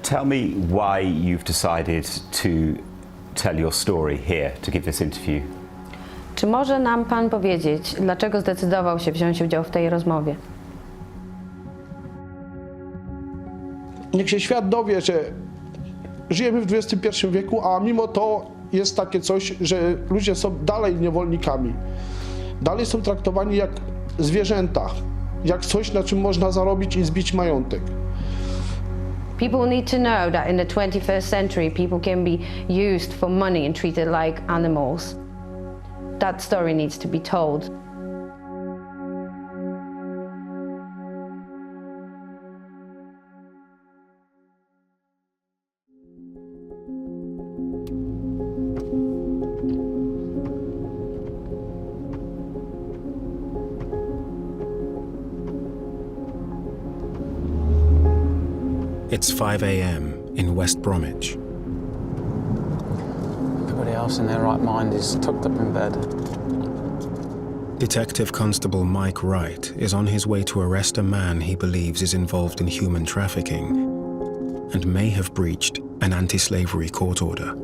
Tell me why you've decided to tell your story here, to give this interview. Czy może nam pan powiedzieć, dlaczego zdecydował się wziąć udział w tej rozmowie? Niech się świat dowie, że żyjemy w XXI wieku, a mimo to jest takie coś, że ludzie są dalej niewolnikami. Dalej są traktowani jak zwierzęta, jak coś, na czym można zarobić i zbić majątek. People need to know that in the 21st century people can be used for money and treated like animals. That story needs to be told. It's 5 a.m. in West Bromwich. Everybody else in their right mind is tucked up in bed. Detective Constable Mike Wright is on his way to arrest a man he believes is involved in human trafficking and may have breached an anti-slavery court order.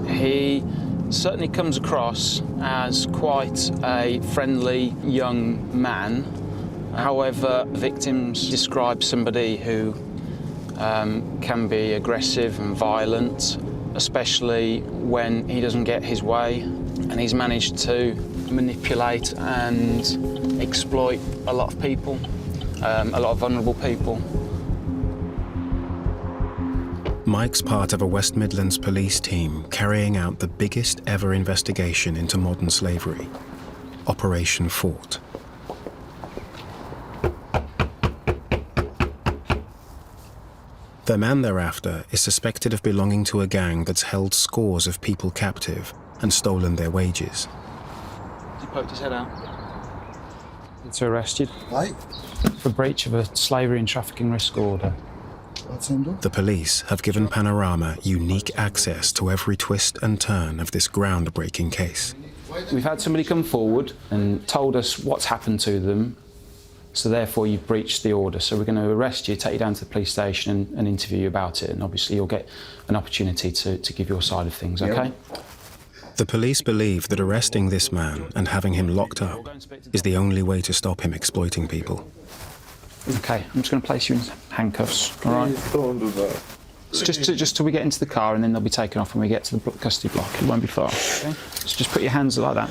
He certainly comes across as quite a friendly young man. However, victims describe somebody who can be aggressive and violent, especially when he doesn't get his way, and he's managed to manipulate and exploit a lot of people, a lot of vulnerable people. Mike's part of a West Midlands Police team carrying out the biggest ever investigation into modern slavery, Operation Fort. The man thereafter is suspected of belonging to a gang that's held scores of people captive and stolen their wages. He poked his head out. To arrest you Right. for breach of a slavery and trafficking risk order. The police have given Panorama unique access to every twist and turn of this groundbreaking case. We've had somebody come forward and told us what's happened to them, so therefore you've breached the order. So we're going to arrest you, take you down to the police station and interview you about it, and obviously you'll get an opportunity to give your side of things, okay? The police believe that arresting this man and having him locked up is the only way to stop him exploiting people. Okay, I'm just going to place you in handcuffs, all right? Don't do that. So just till we get into the car, and then they'll be taken off when we get to the custody block. It won't be far, okay? So just put your hands like that.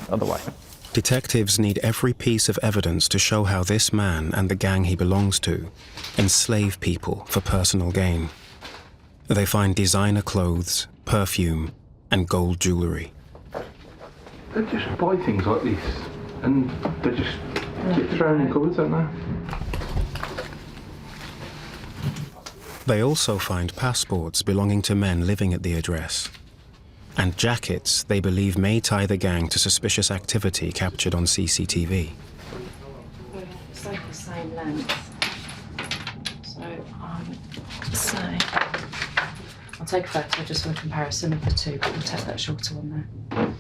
Other way. Detectives need every piece of evidence to show how this man and the gang he belongs to enslave people for personal gain. They find designer clothes, perfume, and gold jewellery. They just buy things like this, and they just get thrown in cupboards, don't they? They also find passports belonging to men living at the address, and jackets they believe may tie the gang to suspicious activity captured on CCTV. It's like the same length. So I would say I'll take a photo just for a comparison of the two, but we'll take that shorter one there.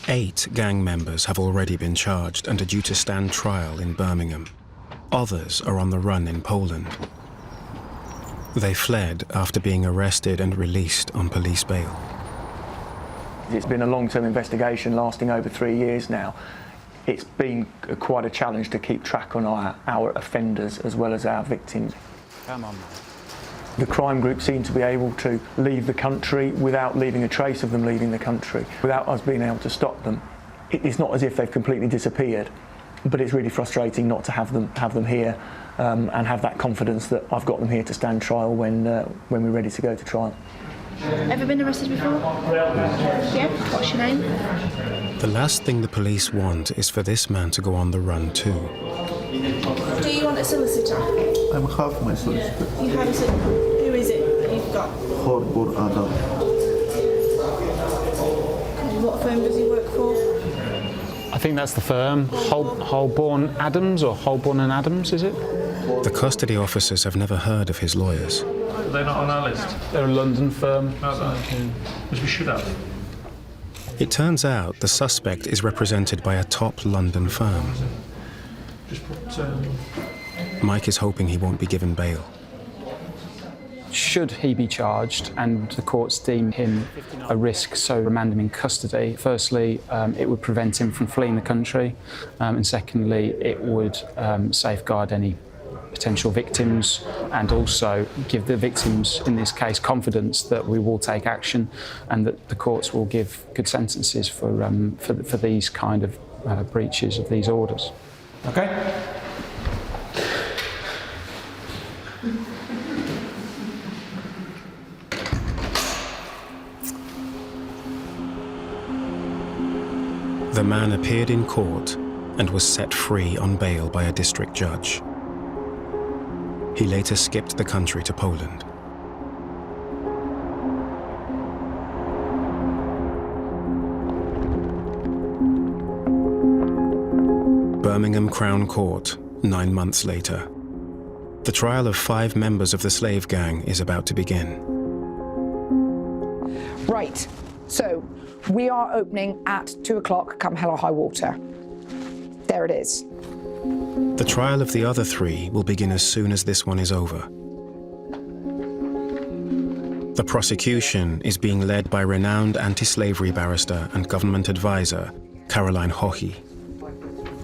8 gang members have already been charged and are due to stand trial in Birmingham. Others are on the run in Poland. They fled after being arrested and released on police bail. It's been a long-term investigation lasting over 3 years now. It's been quite a challenge to keep track on our offenders as well as our victims. Come on. The crime group seem to be able to leave the country without leaving a trace of them leaving the country, without us being able to stop them. It's not as if they've completely disappeared, but it's really frustrating not to have them here and have that confidence that I've got them here to stand trial when we're ready to go to trial. Ever been arrested before? Yeah. What's your name? The last thing the police want is for this man to go on the run too. Do you want a solicitor? I have my solicitor. You have a solicitor. Who is it that you've got? Adam. And what firm does he work for? I think that's the firm. Holborn Adams, or Holborn and Adams, is it? The custody officers have never heard of his lawyers. They're not on our list. They're a London firm. Which we should have. It turns out the suspect is represented by a top London firm. Just put Mike is hoping he won't be given bail. Should he be charged and the courts deem him a risk, so remand him in custody, firstly, it would prevent him from fleeing the country, and secondly, it would safeguard any potential victims and also give the victims, in this case, confidence that we will take action and that the courts will give good sentences for these kind of breaches of these orders. Okay. The man appeared in court and was set free on bail by a district judge. He later skipped the country to Poland. Birmingham Crown Court, 9 months later. The trial of 5 members of the slave gang is about to begin. Right, so we are opening at 2 o'clock, come hell or high water. There it is. The trial of the other 3 will begin as soon as this one is over. The prosecution is being led by renowned anti-slavery barrister and government advisor, Caroline Hohe.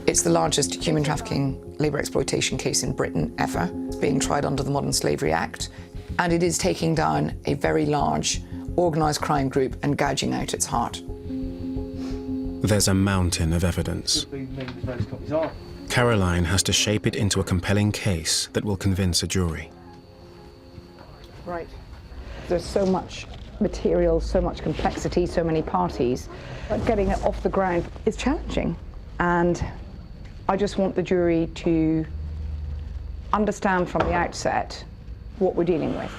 It's the largest human trafficking labour exploitation case in Britain ever. It's being tried under the Modern Slavery Act, and it is taking down a very large organised crime group and gouging out its heart. There's a mountain of evidence. Caroline has to shape it into a compelling case that will convince a jury. Right. There's so much material, so much complexity, so many parties. But getting it off the ground is challenging. And I just want the jury to understand from the outset what we're dealing with.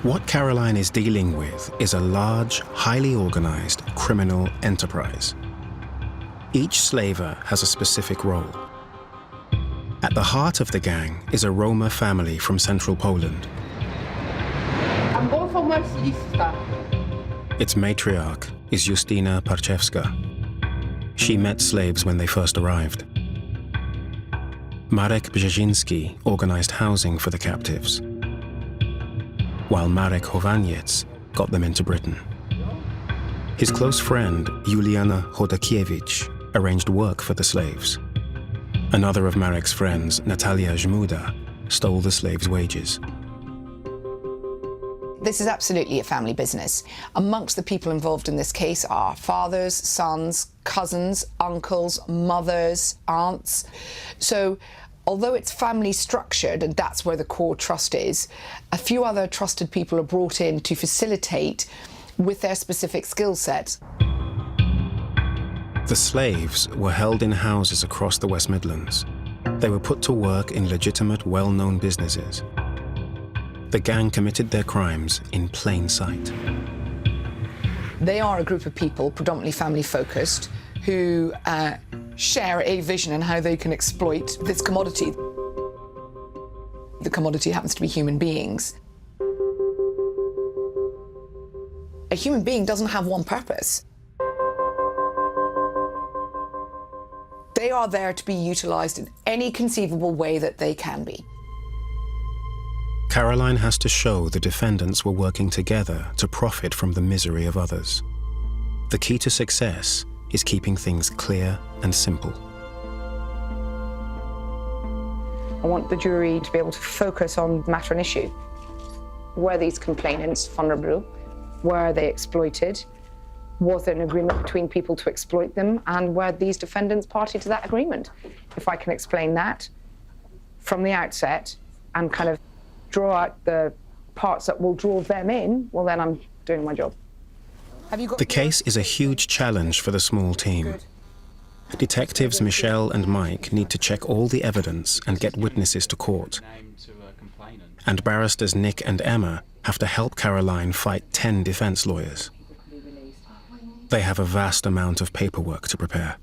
What Caroline is dealing with is a large, highly organized criminal enterprise. Each slaver has a specific role. At the heart of the gang is a Roma family from central Poland. Its matriarch is Justyna Parczewska. She met slaves when they first arrived. Marek Brzezinski organized housing for the captives, while Marek Chowaniec got them into Britain. His close friend, Juliana Chodakiewicz, arranged work for the slaves. Another of Marek's friends, Natalia Żmuda, stole the slaves' wages. This is absolutely a family business. Amongst the people involved in this case are fathers, sons, cousins, uncles, mothers, aunts. So although it's family structured, and that's where the core trust is, a few other trusted people are brought in to facilitate with their specific skill set. The slaves were held in houses across the West Midlands. They were put to work in legitimate, well-known businesses. The gang committed their crimes in plain sight. They are a group of people, predominantly family-focused, who share a vision on how they can exploit this commodity. The commodity happens to be human beings. A human being doesn't have one purpose. They are there to be utilised in any conceivable way that they can be. Caroline has to show the defendants were working together to profit from the misery of others. The key to success is keeping things clear and simple. I want the jury to be able to focus on the matter and issue. Were these complainants vulnerable? Were they exploited? Was there an agreement between people to exploit them? And were these defendants party to that agreement? If I can explain that from the outset and kind of draw out the parts that will draw them in, well, then I'm doing my job. The case is a huge challenge for the small team. Detectives Michelle and Mike need to check all the evidence and get witnesses to court. And barristers Nick and Emma have to help Caroline fight 10 defense lawyers. They have a vast amount of paperwork to prepare.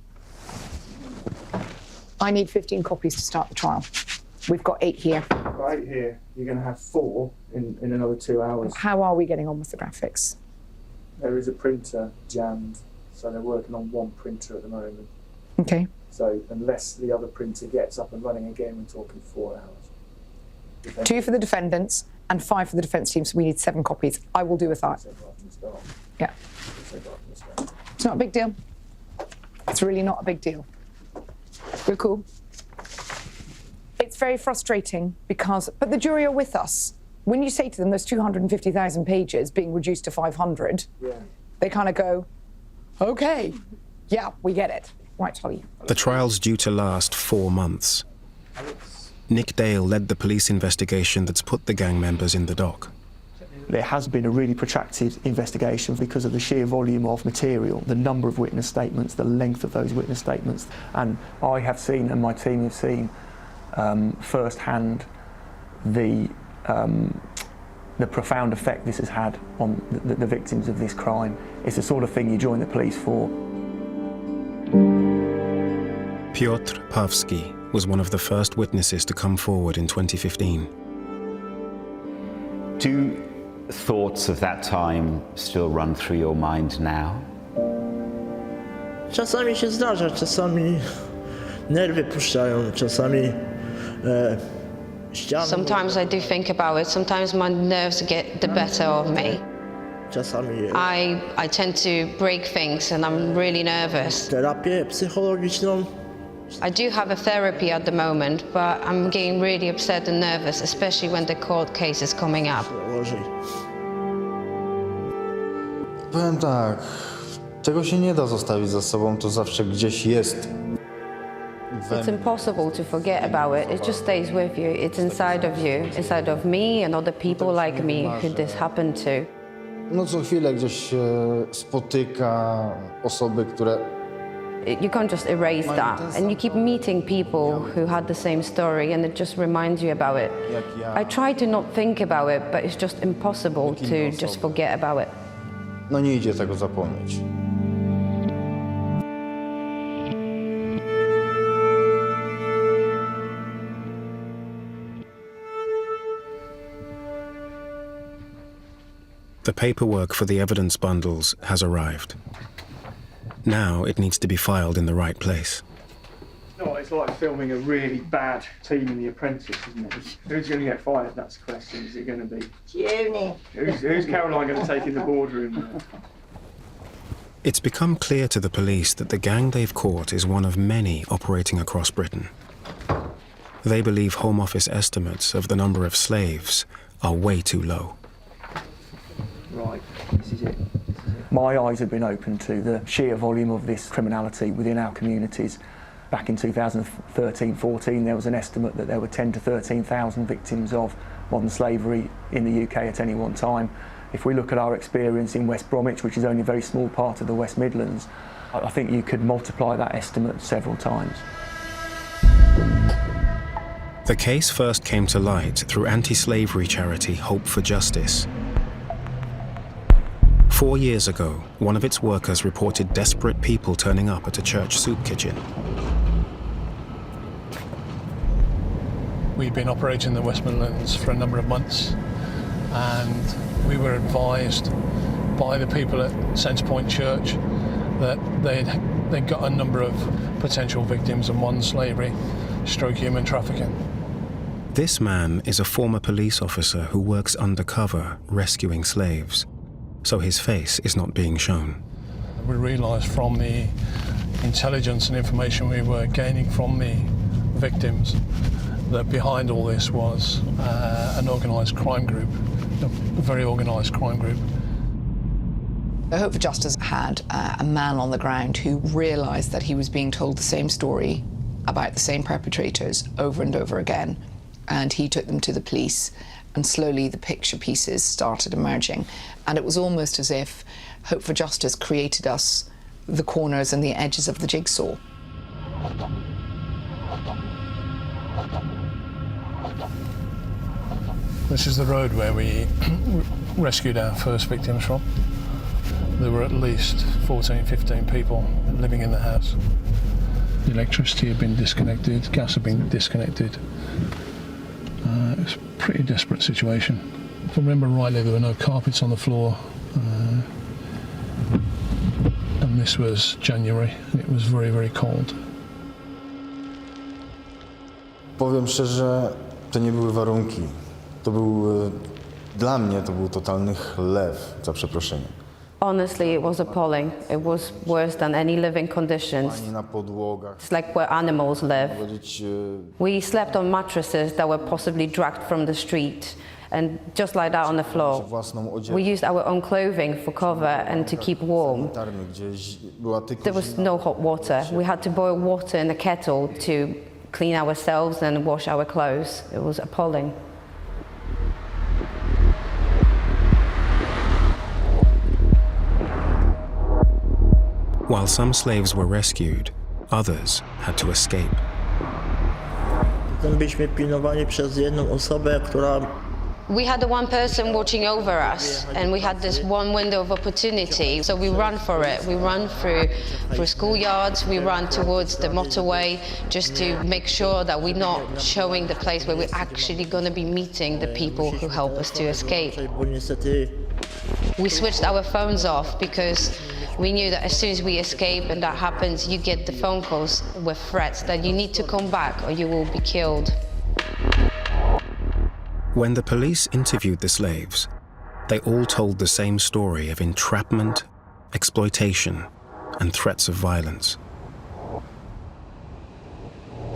I need 15 copies to start the trial. We've got 8 here. Right here, you're going to have 4 in another 2 hours. How are we getting on with the graphics? There is a printer jammed, so they're working on one printer at the moment. Okay. So unless the other printer gets up and running again, we're talking 4 hours. 2 for the defendants and 5 for the defence team, so we need 7 copies. I will do with that. Yeah. It's not a big deal. It's really not a big deal. We're cool. It's very frustrating because, but the jury are with us. When you say to them there's 250,000 pages being reduced to 500, they kind of go, okay, yeah, we get it. Right, Holly. The trial's due to last 4 months. Nick Dale led the police investigation that's put the gang members in the dock. There has been a really protracted investigation because of the sheer volume of material, the number of witness statements, the length of those witness statements. And I have seen, and my team have seen, first-hand the profound effect this has had on the victims of this crime. It's the sort of thing you join the police for. Piotr Pawski was one of the first witnesses to come forward in 2015. Do thoughts of that time still run through your mind now? Czasami się zdarza, czasami nerwy puszczają, czasami ściany. Sometimes I do think about it. Sometimes my nerves get the better of me. Czasami I tend to break things and I'm really nervous. terapię psychologiczną. I do have a therapy at the moment, but I'm getting really upset and nervous, especially when the court case is coming up. Powiem tak, tego się nie da zostawić za sobą, to zawsze gdzieś jest. It's impossible to forget about it. It just stays with you. It's inside of you, inside of me and other people like me who this happened to. No co chwilę gdzieś się spotyka osoby, które... You can't just erase that. And you keep meeting people who had the same story and it just reminds you about it. I try to not think about it, but it's just impossible to just forget about it. No nie idzie tego zapomnieć. The paperwork for the evidence bundles has arrived. Now it needs to be filed in the right place. No, it's like filming a really bad team in The Apprentice, isn't it? Who's going to get fired? That's the question. Is it going to be Junie? Who's Caroline going to take in the boardroom? It's become clear to the police that the gang they've caught is one of many operating across Britain. They believe Home Office estimates of the number of slaves are way too low. Right, this is it. My eyes have been opened to the sheer volume of this criminality within our communities. Back in 2013-14, there was an estimate that there were 10 to 13,000 victims of modern slavery in the UK at any one time. If we look at our experience in West Bromwich, which is only a very small part of the West Midlands, I think you could multiply that estimate several times. The case first came to light through anti-slavery charity Hope for Justice. 4 years ago, one of its workers reported desperate people turning up at a church soup kitchen. We've been operating in the West Midlands for a number of months, and we were advised by the people at Centrepoint Church that they'd got a number of potential victims of modern slavery, stroke human trafficking. This man is a former police officer who works undercover rescuing slaves, so his face is not being shown. We realised from the intelligence and information we were gaining from the victims that behind all this was an organised crime group, a very organised crime group. Hope for Justice had a man on the ground who realised that he was being told the same story about the same perpetrators over and over again, and he took them to the police, and slowly the picture pieces started emerging. And it was almost as if Hope for Justice created us the corners and the edges of the jigsaw. This is the road where we rescued our first victims from. There were at least 14, 15 people living in the house. The electricity had been disconnected, gas had been disconnected. It was a pretty desperate situation. If I remember rightly, there were no carpets on the floor. And this was January, and it was very, very cold. Powiem szczerze, to nie były warunki. To był, dla mnie to był totalny chlew, za przeproszeniem. Honestly, it was appalling. It was worse than any living conditions. Ani na podłogach. It's like where animals live. We slept on mattresses that were possibly dragged from the street, and just like that on the floor. We used our own clothing for cover and to keep warm. There was no hot water. We had to boil water in a kettle to clean ourselves and wash our clothes. It was appalling. While some slaves were rescued, others had to escape. Potem byliśmy pilnowani przez jedną osobę, która... We had the one person watching over us, and we had this one window of opportunity, so we run for it. We run through schoolyards, we run towards the motorway, just to make sure that we're not showing the place where we're actually going to be meeting the people who help us to escape. We switched our phones off because we knew that as soon as we escape and that happens, you get the phone calls with threats that you need to come back or you will be killed. When the police interviewed the slaves, they all told the same story of entrapment, exploitation, and threats of violence.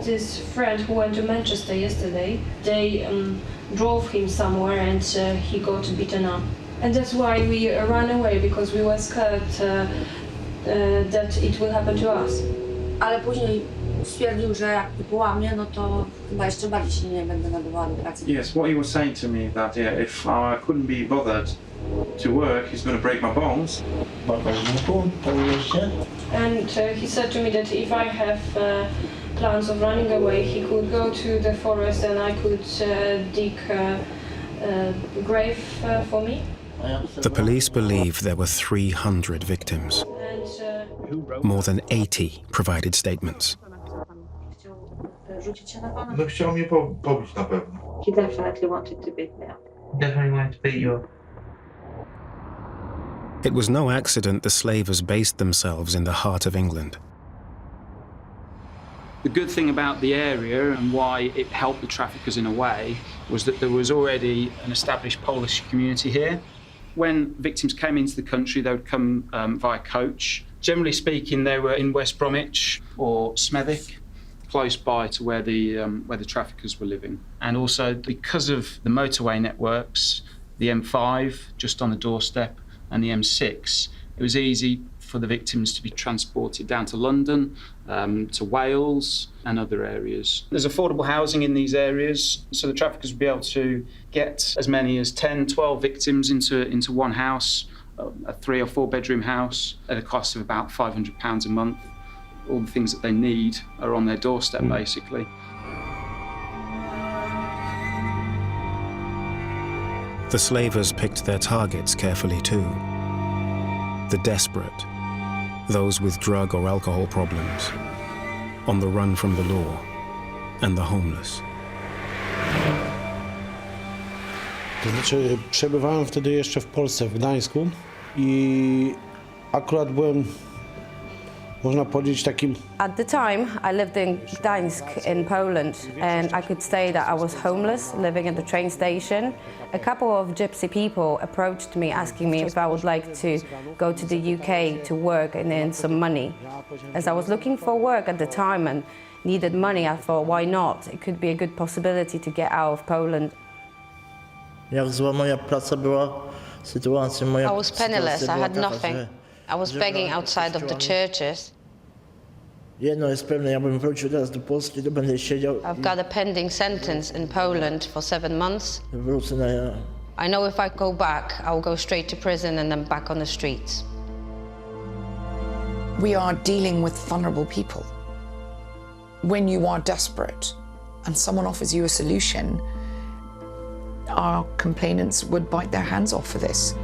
This friend who went to Manchester yesterday, they drove him somewhere and he got beaten up. And that's why we ran away, because we were scared that it will happen to us. Ale później stwierdził, że jak połamie, no to chyba jeszcze bardziej się nie będę nadawała do pracy. Yes, what he was saying to me that if I couldn't be bothered to work, he's going to break my bones. And he said to me that if I have plans of running away, he could go to the forest and I could dig a grave for me. The police believe there were 300 victims. More than 80 provided statements. No chciał mnie pobić na pewno. He definitely wanted to beat me up. Definitely wanted to beat you up. It was no accident the slavers based themselves in the heart of England. The good thing about the area and why it helped the traffickers in a way was that there was already an established Polish community here. When victims came into the country, they would come via coach. Generally speaking, they were in West Bromwich or Smethwick, close by to where the traffickers were living. And also, because of the motorway networks, the M5 just on the doorstep and the M6, it was easy for the victims to be transported down to London, to Wales and other areas. There's affordable housing in these areas, so the traffickers would be able to get as many as 10, 12 victims into one house, a 3 or 4 bedroom house at a cost of about £500 a month. All the things that they need are on their doorstep, basically. The slavers picked their targets carefully too. The desperate, those with drug or alcohol problems, on the run from the law, and the homeless. To znaczy, przebywałem wtedy jeszcze w Polsce, w Gdańsku i akurat byłem, można powiedzieć, takim... At the time, I lived in Gdańsk in Poland, and I could say that I was homeless, living at the train station. A couple of gypsy people approached me asking me if I would like to go to the UK to work and earn some money. As I was looking for work at the time and needed money, I thought, why not? It could be a good possibility to get out of Poland. Jak zła moja praca była, sytuacja moja... I was penniless, I had nothing. I was begging outside of the churches. Jedno jest pewne, jakbym wrócił teraz do Polski, to będę siedział... I've got a pending sentence in Poland for 7 months. Wrócę na... I know if I go back, I'll go straight to prison and then back on the streets. We are dealing with vulnerable people. When you are desperate and someone offers you a solution, our complainants would bite their hands off for this.